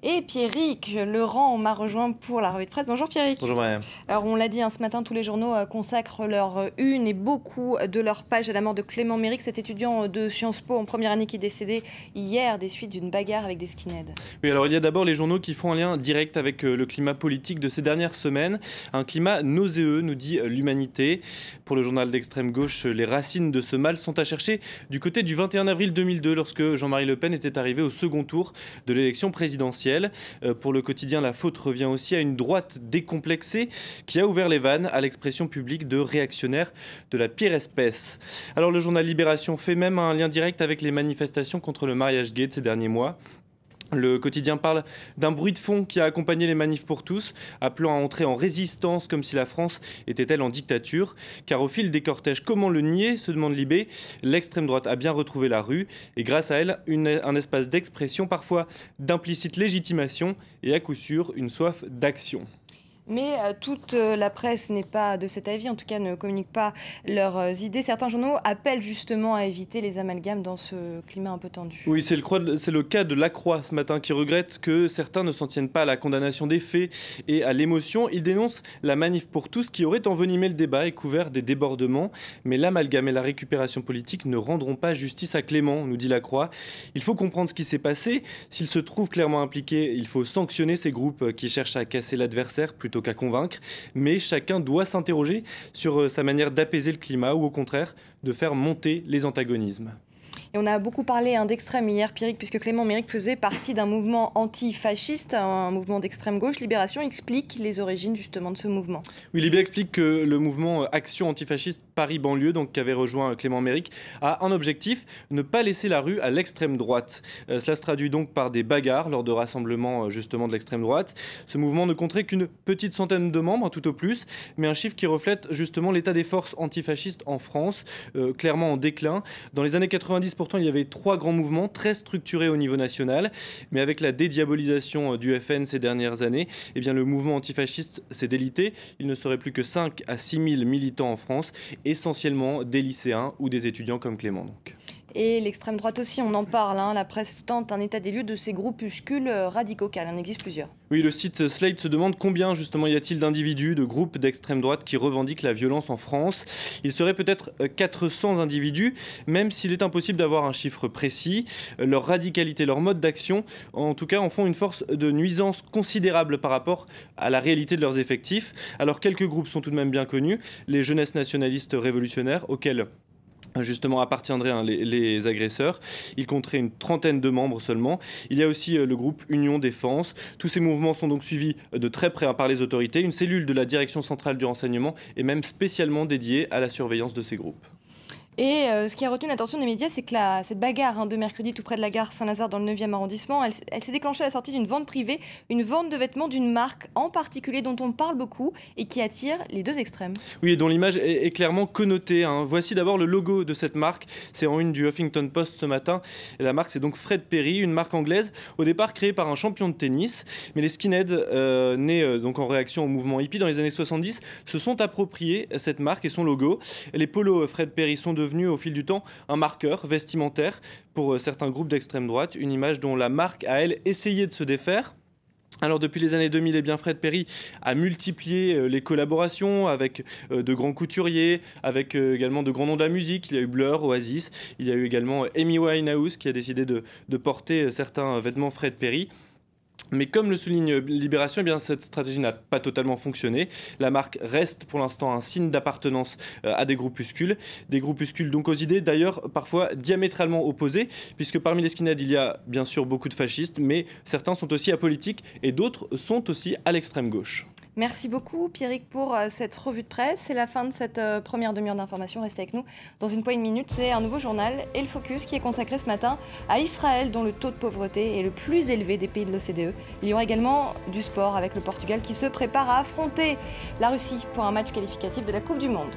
Et Pierrick Legrand m'a rejoint pour la revue de presse. Bonjour Pierrick. Bonjour Mariam. Alors on l'a dit ce matin, tous les journaux consacrent leur une et beaucoup de leur page à la mort de Clément Méric, cet étudiant de Sciences Po en première année qui est décédé hier des suites d'une bagarre avec des skinheads. Oui, alors il y a d'abord les journaux qui font un lien direct avec le climat politique de ces dernières semaines. Un climat nauséeux, nous dit l'Humanité. Pour le journal d'extrême gauche, les racines de ce mal sont à chercher du côté du 21 avril 2002, lorsque Jean-Marie Le Pen était arrivé au second tour de l'élection présidentielle. Pour le quotidien, la faute revient aussi à une droite décomplexée qui a ouvert les vannes à l'expression publique de réactionnaires de la pire espèce. Alors le journal Libération fait même un lien direct avec les manifestations contre le mariage gay de ces derniers mois. Le quotidien parle d'un bruit de fond qui a accompagné les manifs pour tous, appelant à entrer en résistance comme si la France était-elle en dictature. Car au fil des cortèges, comment le nier, se demande Libé, l'extrême droite a bien retrouvé la rue et grâce à elle, un espace d'expression, parfois d'implicite légitimation et à coup sûr une soif d'action. Mais toute la presse n'est pas de cet avis, en tout cas ne communique pas leurs idées. Certains journaux appellent justement à éviter les amalgames dans ce climat un peu tendu. Oui, c'est le cas de La Croix ce matin qui regrette que certains ne s'en tiennent pas à la condamnation des faits et à l'émotion. Il dénonce la manif pour tous qui aurait envenimé le débat et couvert des débordements. Mais l'amalgame et la récupération politique ne rendront pas justice à Clément, nous dit La Croix. Il faut comprendre ce qui s'est passé. S'il se trouve clairement impliqué, il faut sanctionner ces groupes qui cherchent à casser l'adversaire plutôt qu'à convaincre, mais chacun doit s'interroger sur sa manière d'apaiser le climat ou au contraire de faire monter les antagonismes. Et on a beaucoup parlé d'extrême hier, Pierrick, puisque Clément Méric faisait partie d'un mouvement antifasciste, un mouvement d'extrême gauche. Libération explique les origines justement de ce mouvement. Oui, Libé explique que le mouvement Action antifasciste Paris-Banlieue, donc qu'avait rejoint Clément Méric, a un objectif, ne pas laisser la rue à l'extrême droite. Cela se traduit donc par des bagarres lors de rassemblements justement de l'extrême droite. Ce mouvement ne compterait qu'une petite centaine de membres, tout au plus, mais un chiffre qui reflète justement l'état des forces antifascistes en France, clairement en déclin. Dans les années 90, pourtant, il y avait 3 grands mouvements très structurés au niveau national, mais avec la dédiabolisation du FN ces dernières années, eh bien, le mouvement antifasciste s'est délité. Il ne serait plus que 5 à 6 000 militants en France, essentiellement des lycéens ou des étudiants comme Clément. Donc. Et l'extrême droite aussi, on en parle. La presse tente un état des lieux de ces groupuscules radicaux, car il en existe plusieurs. Oui, le site Slate se demande combien justement y a-t-il d'individus, de groupes d'extrême droite qui revendiquent la violence en France. Il serait peut-être 400 individus, même s'il est impossible d'avoir un chiffre précis. Leur radicalité, leur mode d'action, en tout cas, en font une force de nuisance considérable par rapport à la réalité de leurs effectifs. Alors quelques groupes sont tout de même bien connus, les jeunesses nationalistes révolutionnaires, auxquels justement appartiendraient les agresseurs. Il compterait une trentaine de membres seulement. Il y a aussi le groupe Union Défense. Tous ces mouvements sont donc suivis de très près par les autorités. Une cellule de la direction centrale du renseignement est même spécialement dédiée à la surveillance de ces groupes. Et ce qui a retenu l'attention des médias, c'est que cette bagarre de mercredi tout près de la gare Saint-Lazare dans le 9e arrondissement, elle s'est déclenchée à la sortie d'une vente privée, une vente de vêtements d'une marque en particulier dont on parle beaucoup et qui attire les deux extrêmes. Oui, et dont l'image est clairement connotée. Voici d'abord le logo de cette marque. C'est en une du Huffington Post ce matin. Et la marque, c'est donc Fred Perry, une marque anglaise, au départ créée par un champion de tennis. Mais les skinheads, nés donc en réaction au mouvement hippie dans les années 70, se sont appropriés cette marque et son logo. Les polos Fred Perry sont devenus au fil du temps un marqueur vestimentaire pour certains groupes d'extrême droite, une image dont la marque a, elle, essayé de se défaire. Alors depuis les années 2000, eh bien Fred Perry a multiplié les collaborations avec de grands couturiers, avec également de grands noms de la musique. Il y a eu Blur, Oasis, il y a eu également Amy Winehouse qui a décidé de porter certains vêtements Fred Perry. Mais comme le souligne Libération, eh bien, cette stratégie n'a pas totalement fonctionné. La marque reste pour l'instant un signe d'appartenance à des groupuscules donc aux idées d'ailleurs parfois diamétralement opposées, puisque parmi les skinheads il y a bien sûr beaucoup de fascistes, mais certains sont aussi apolitiques et d'autres sont aussi à l'extrême gauche. Merci beaucoup Pierrick pour cette revue de presse. C'est la fin de cette première demi-heure d'information. Restez avec nous. Dans une poignée de minutes, c'est un nouveau journal et le focus qui est consacré ce matin à Israël, dont le taux de pauvreté est le plus élevé des pays de l'OCDE. Il y aura également du sport avec le Portugal qui se prépare à affronter la Russie pour un match qualificatif de la Coupe du Monde.